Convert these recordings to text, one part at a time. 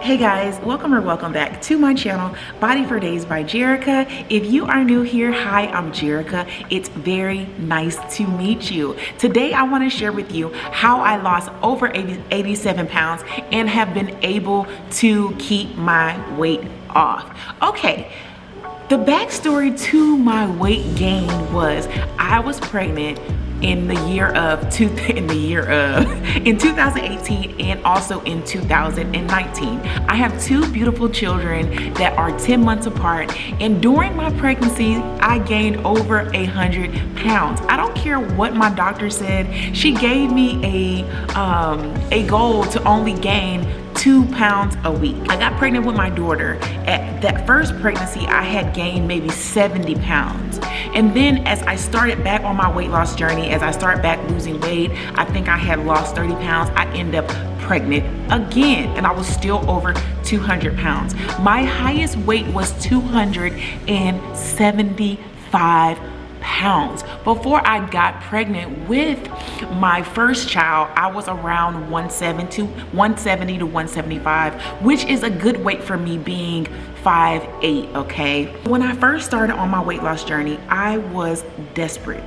Hey guys, welcome or welcome back to my channel, Body for Days by Jerrika. If you are new here, hi, I'm Jerrika. It's very nice to meet you. Today I want to share with you how I lost over 87 pounds and have been able to keep my weight off. Okay. The backstory to my weight gain was I was pregnant in 2018 and also in 2019. I have two beautiful children that are 10 months apart, and during my pregnancy I gained over 100 pounds. I don't care what my doctor said. She gave me a goal to only gain 2 pounds a week. I got pregnant with my daughter. At that first pregnancy, I had gained maybe 70 pounds. And then as I started back on my weight loss journey, as I started back losing weight, I think I had lost 30 pounds. I ended up pregnant again, and I was still over 200 pounds. My highest weight was 275 pounds. Before I got pregnant with my first child, I was around 170 to 175, which is a good weight for me being 5'8", okay? When I first started on my weight loss journey, I was desperate.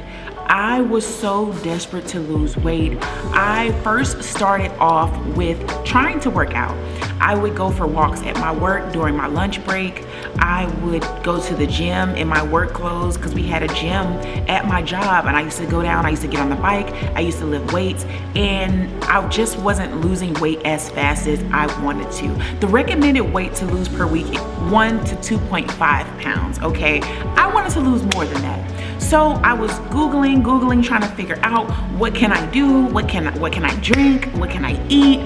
I was so desperate to lose weight. I first started off with trying to work out. I would go for walks at my work during my lunch break. I would go to the gym in my work clothes because we had a gym at my job, and I used to go down, I used to get on the bike, I used to lift weights, and I just wasn't losing weight as fast as I wanted to. The recommended weight to lose per week is 1 to 2.5 pounds, okay? I wanted to lose more than that. So I was Googling, trying to figure out what can I do, what can I drink, what can I eat,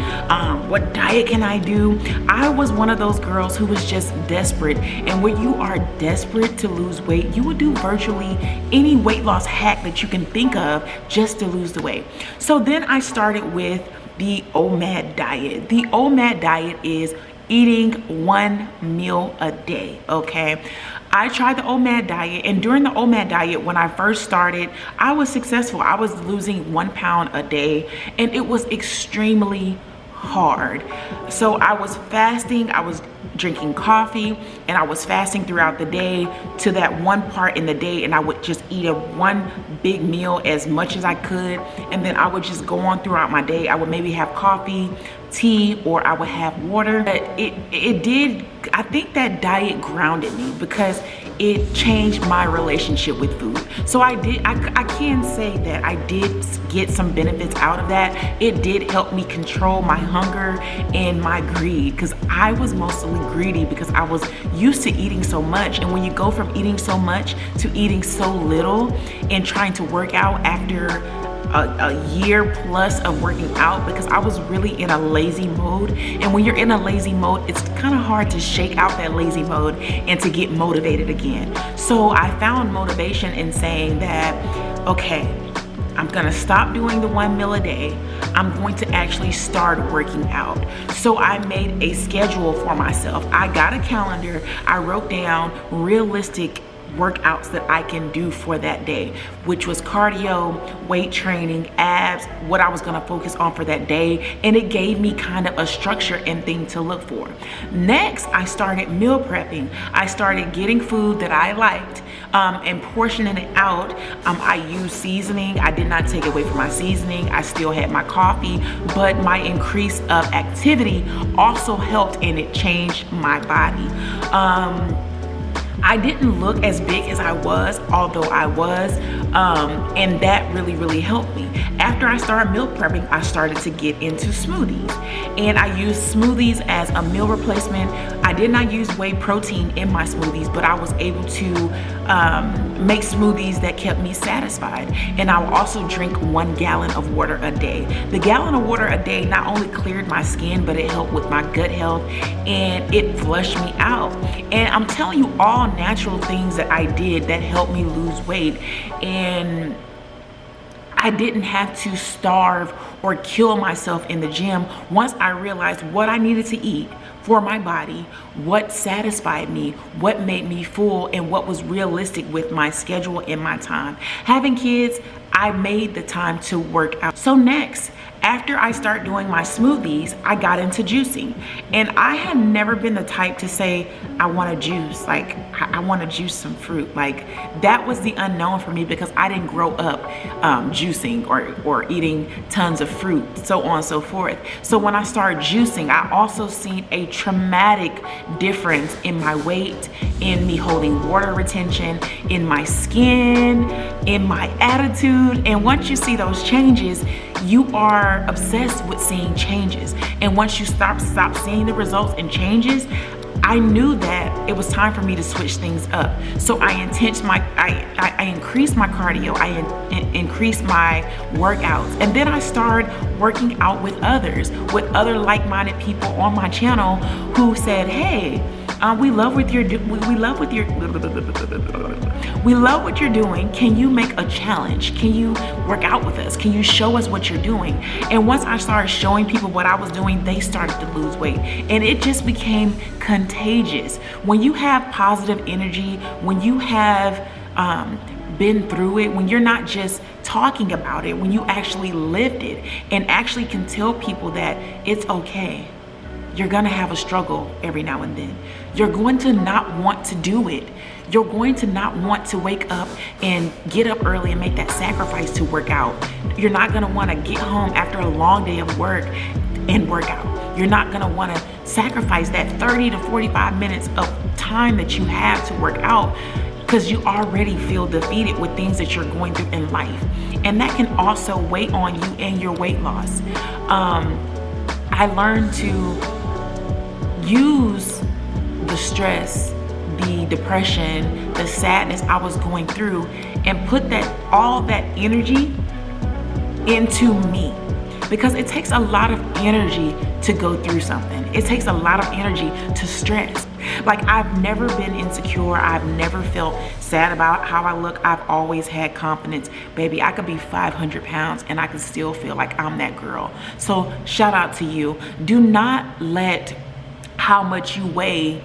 what diet can I do. I was one of those girls who was just desperate, and when you are desperate to lose weight, you will do virtually any weight loss hack that you can think of just to lose the weight. So then I started with the Omad diet. The Omad diet is eating 1 meal a day, okay? I tried the Omad diet, and during the Omad diet, when I first started, I was successful. I was losing 1 pound a day, and it was extremely hard. So I was fasting, I was drinking coffee, and I was fasting throughout the day to that one part in the day, and I would just eat one big meal as much as I could, and then I would just go on throughout my day. I would maybe have coffee, tea, or I would have water. But it did, I think that diet grounded me because it changed my relationship with food. So I can say that I did get some benefits out of that. It did help me control my hunger and my greed, because I was mostly greedy because I was used to eating so much. And when you go from eating so much to eating so little and trying to work out after a year plus of working out, because I was really in a lazy mode, and when you're in a lazy mode, it's kind of hard to shake out that lazy mode and to get motivated again. So I found motivation in saying that, okay, I'm gonna stop doing the 1 meal a day. I'm going to actually start working out. So I made a schedule for myself. I got a calendar. I wrote down realistic workouts that I can do for that day, which was cardio, weight training, abs, what I was gonna focus on for that day, and it gave me kind of a structure and thing to look for. Next, I started meal prepping. I started getting food that I liked and portioning it out. I used seasoning. I did not take away from my seasoning. I still had my coffee, but my increase of activity also helped, and it changed my body. I didn't look as big as I was, although I was, and that really helped me. After I started meal prepping, I started to get into smoothies, and I used smoothies as a meal replacement. I did not use whey protein in my smoothies, but I was able to make smoothies that kept me satisfied. And I will also drink 1 gallon of water a day. The gallon of water a day not only cleared my skin, but it helped with my gut health, and it flushed me out. And I'm telling you, all natural things that I did that helped me lose weight, and I didn't have to starve or kill myself in the gym once I realized what I needed to eat for my body, what satisfied me, what made me full, and what was realistic with my schedule and my time. Having kids, I made the time to work out. So next, After I start doing my smoothies, I got into juicing. And I had never been the type to say, I want to juice, like I want to juice some fruit. Like that was the unknown for me because I didn't grow up juicing or eating tons of fruit, so on and so forth. So when I started juicing, I also seen a traumatic difference in my weight, in me holding water retention, in my skin, in my attitude. And once you see those changes, you are obsessed with seeing changes. And once you stop seeing the results and changes, I knew that it was time for me to switch things up. So I increased my cardio, I increased my workouts, and then I started working out with others, with other like-minded people on my channel who said, hey, we love what you're doing. Can you make a challenge? Can you work out with us? Can you show us what you're doing? And once I started showing people what I was doing, they started to lose weight. And it just became contagious. When you have positive energy, when you have been through it, when you're not just talking about it, when you actually lived it and actually can tell people that it's okay. You're gonna have a struggle every now and then. You're going to not want to do it. You're going to not want to wake up and get up early and make that sacrifice to work out. You're not gonna wanna get home after a long day of work and work out. You're not gonna wanna sacrifice that 30 to 45 minutes of time that you have to work out because you already feel defeated with things that you're going through in life. And that can also weigh on you and your weight loss. I learned to use the stress, the depression, the sadness I was going through and put all that energy into me, because it takes a lot of energy to go through something. It takes a lot of energy to stress. Like I've never been insecure. I've never felt sad about how I look. I've always had confidence. Baby, I could be 500 pounds and I could still feel like I'm that girl. So shout out to you. Do not let how much you weigh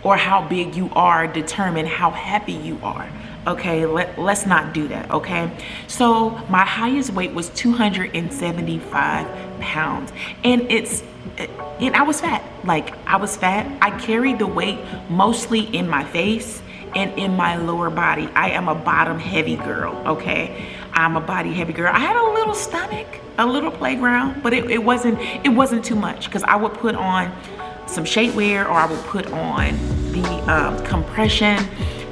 or how big you are determine how happy you are. Okay, let's not do that. Okay, so my highest weight was 275 pounds, and I was fat. Like I was fat. I carried the weight mostly in my face and in my lower body. I am a bottom heavy girl. Okay, I'm a body heavy girl. I had a little stomach, a little playground, but it wasn't too much because I would put on some shapewear, or I would put on the compression,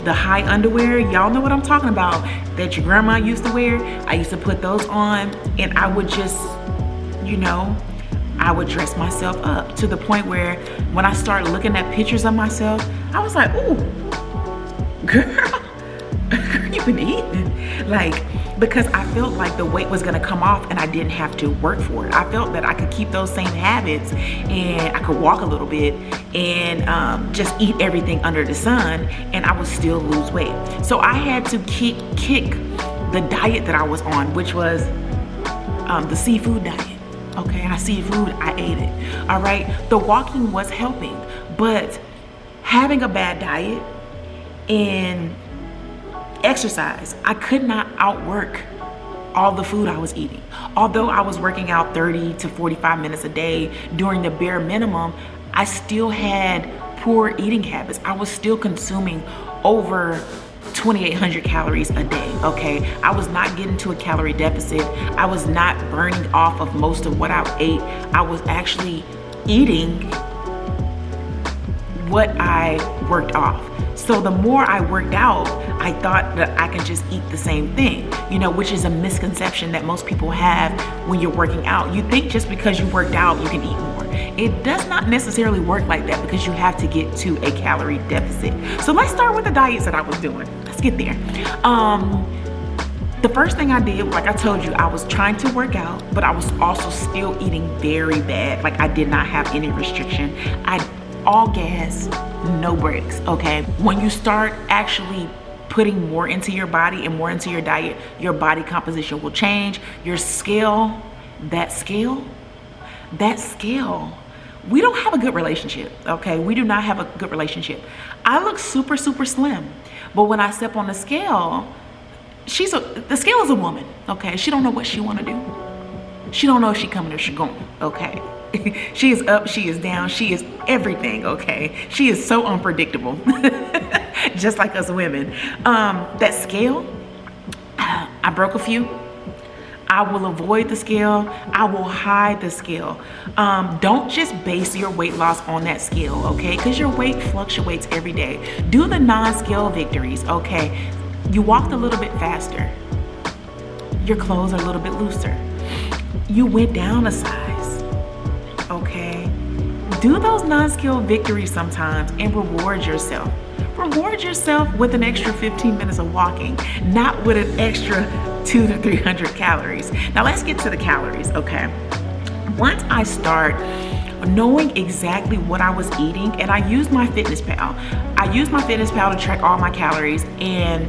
the high underwear. Y'all know what I'm talking about, that your grandma used to wear. I used to put those on, and I would just, I would dress myself up to the point where when I started looking at pictures of myself, I was like, ooh, girl, you been eating. Like, because I felt like the weight was gonna come off and I didn't have to work for it. I felt that I could keep those same habits and I could walk a little bit and just eat everything under the sun and I would still lose weight. So I had to kick the diet that I was on, which was the seafood diet. Okay, seafood, I ate it. All right, the walking was helping, but having a bad diet and exercise, I could not outwork all the food I was eating. Although I was working out 30 to 45 minutes a day during the bare minimum, I still had poor eating habits. I was still consuming over 2,800 calories a day. Okay, I was not getting to a calorie deficit. I was not burning off of most of what I ate. I was actually eating what I worked off. So the more I worked out, I thought that I could just eat the same thing, which is a misconception that most people have when you're working out. You think just because you worked out, you can eat more. It does not necessarily work like that because you have to get to a calorie deficit. So let's start with the diets that I was doing. Let's get there. The first thing I did, like I told you, I was trying to work out, but I was also still eating very bad. Like I did not have any restriction. All gas, no brakes. Okay, when you start actually putting more into your body and more into your diet, your body composition will change. Your scale, that scale, we don't have a good relationship. Okay, we do not have a good relationship. I look super slim, but when I step on the scale, the scale is a woman. Okay, she don't know what she want to do. She don't know if she coming or she going, okay? She is up, she is down, she is everything, okay? She is so unpredictable, just like us women. That scale, I broke a few. I will avoid the scale. I will hide the scale. Don't just base your weight loss on that scale, okay? Because your weight fluctuates every day. Do the non-scale victories, okay? You walked a little bit faster. Your clothes are a little bit looser. You went down a size, okay? Do those non-scale victories sometimes and reward yourself. Reward yourself with an extra 15 minutes of walking, not with an extra 200 to 300 calories. Now let's get to the calories, okay? Once I start knowing exactly what I was eating, and I used my FitnessPal. I used my FitnessPal to track all my calories, and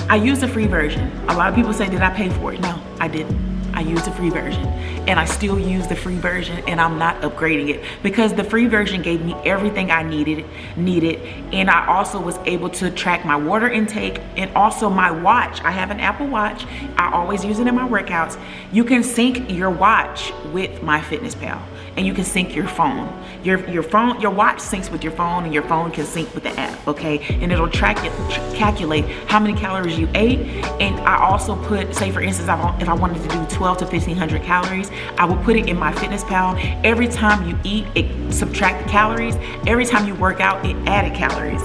I used the free version. A lot of people say, did I pay for it? No, I didn't. I used the free version, and I still use the free version, and I'm not upgrading it because the free version gave me everything I needed, and I also was able to track my water intake and also my watch. I have an Apple Watch. I always use it in my workouts. You can sync your watch with my FitnessPal, and you can sync your phone. Your watch syncs with your phone, and your phone can sync with the app, okay? And it'll calculate how many calories you ate. And I also put, say for instance, if I wanted to do 12 to 1500 calories, I will put it in my FitnessPal. Every time you eat, it subtract the calories. Every time you work out, it added calories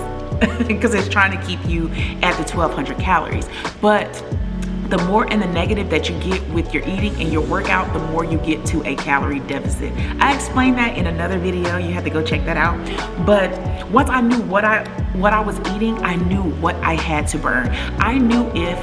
because it's trying to keep you at the 1200 calories. But the more in the negative that you get with your eating and your workout, the more you get to a calorie deficit. I explained that in another video. You have to go check that out. But once I knew what I was eating, I knew what I had to burn. I knew if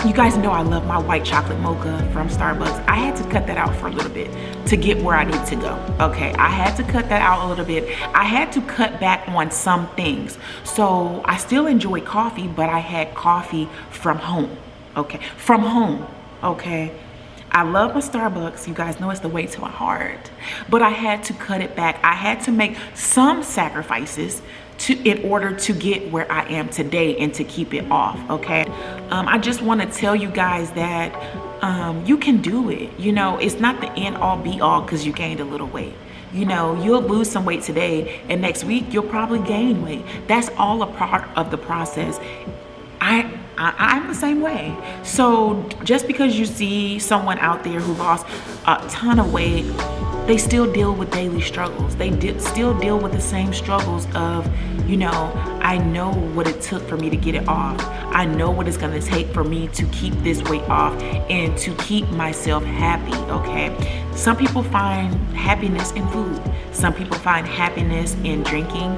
you guys know I love my white chocolate mocha from Starbucks. I had to cut that out for a little bit to get where I need to go. Okay, I had to cut that out a little bit. I had to cut back on some things. So I still enjoy coffee, but I had coffee from home. Okay, from home. Okay. I love my Starbucks. You guys know it's the way to my heart. But I had to cut it back. I had to make some sacrifices in order to get where I am today and to keep it off, okay? I just want to tell you guys that you can do it. You know, it's not the end all be all because you gained a little weight. You know, you'll lose some weight today and next week you'll probably gain weight. That's all a part of the process. I'm the same way. So just because you see someone out there who lost a ton of weight, they still deal with daily struggles. They still deal with the same struggles of, you know, I know what it took for me to get it off. I know what it's gonna take for me to keep this weight off and to keep myself happy, okay? Some people find happiness in food. Some people find happiness in drinking.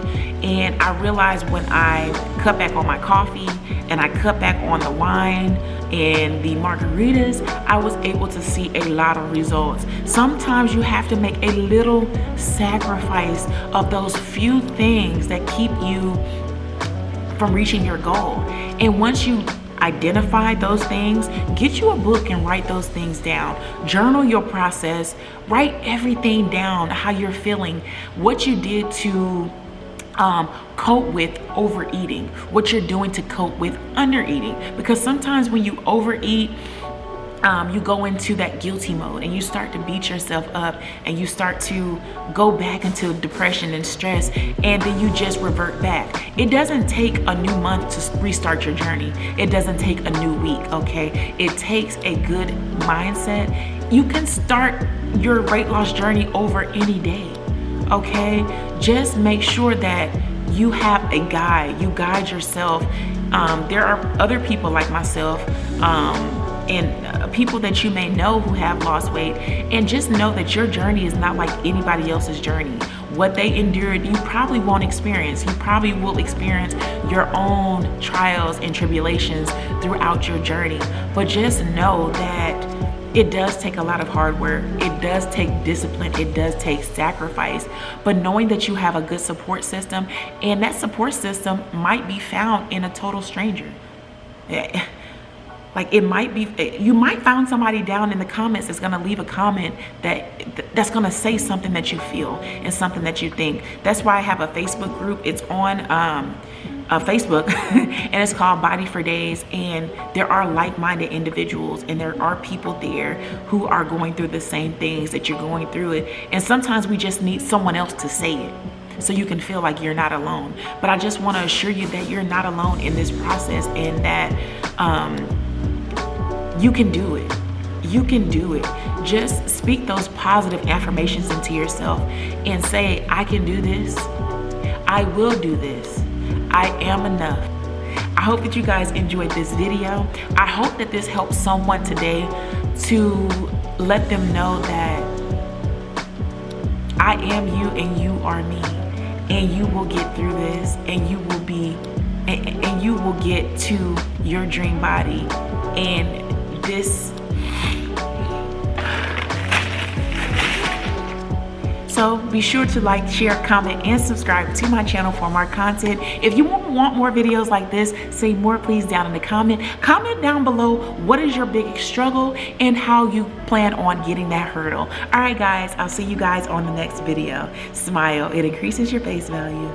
And I realized when I cut back on my coffee and I cut back on the wine and the margaritas, I was able to see a lot of results. Sometimes you have to make a little sacrifice of those few things that keep you from reaching your goal. And once you identify those things, get you a book and write those things down. Journal your process, write everything down, how you're feeling, what you did to cope with overeating, what you're doing to cope with undereating. Because sometimes when you overeat, you go into that guilty mode and you start to beat yourself up and you start to go back into depression and stress, and then you just revert back. It doesn't take a new month to restart your journey. It doesn't take a new week, okay? It takes a good mindset. You can start your weight loss journey over any day, okay? Just make sure that you have a guide. You guide yourself. There are other people like myself, and people that you may know who have lost weight, and just know that your journey is not like anybody else's journey. What they endured, you probably won't experience. You probably will experience your own trials and tribulations throughout your journey. But just know that it does take a lot of hard work. It does take discipline. It does take sacrifice. But knowing that you have a good support system, and that support system might be found in a total stranger. Like it might be, you might find somebody down in the comments that's gonna leave a comment that's gonna say something that you feel and something that you think. That's why I have a Facebook group. It's on Facebook, and it's called Body for Days. And there are like-minded individuals, and there are people there who are going through the same things that you're going through it. And sometimes we just need someone else to say it, so you can feel like you're not alone. But I just want to assure you that you're not alone in this process, and that you can do it. You can do it. Just speak those positive affirmations into yourself and say, I can do this. I will do this. I am enough. I hope that you guys enjoyed this video. I hope that this helps someone today to let them know that I am you and you are me, and you will get through this, and you will be, and you will get to your dream body. And this, so be sure to like, share, comment, and subscribe to my channel for more content. If you want more videos like this, say more please down in the comment. Comment down below what is your biggest struggle and how you plan on getting that hurdle. All right, guys, I'll see you guys on the next video. Smile, it increases your face value.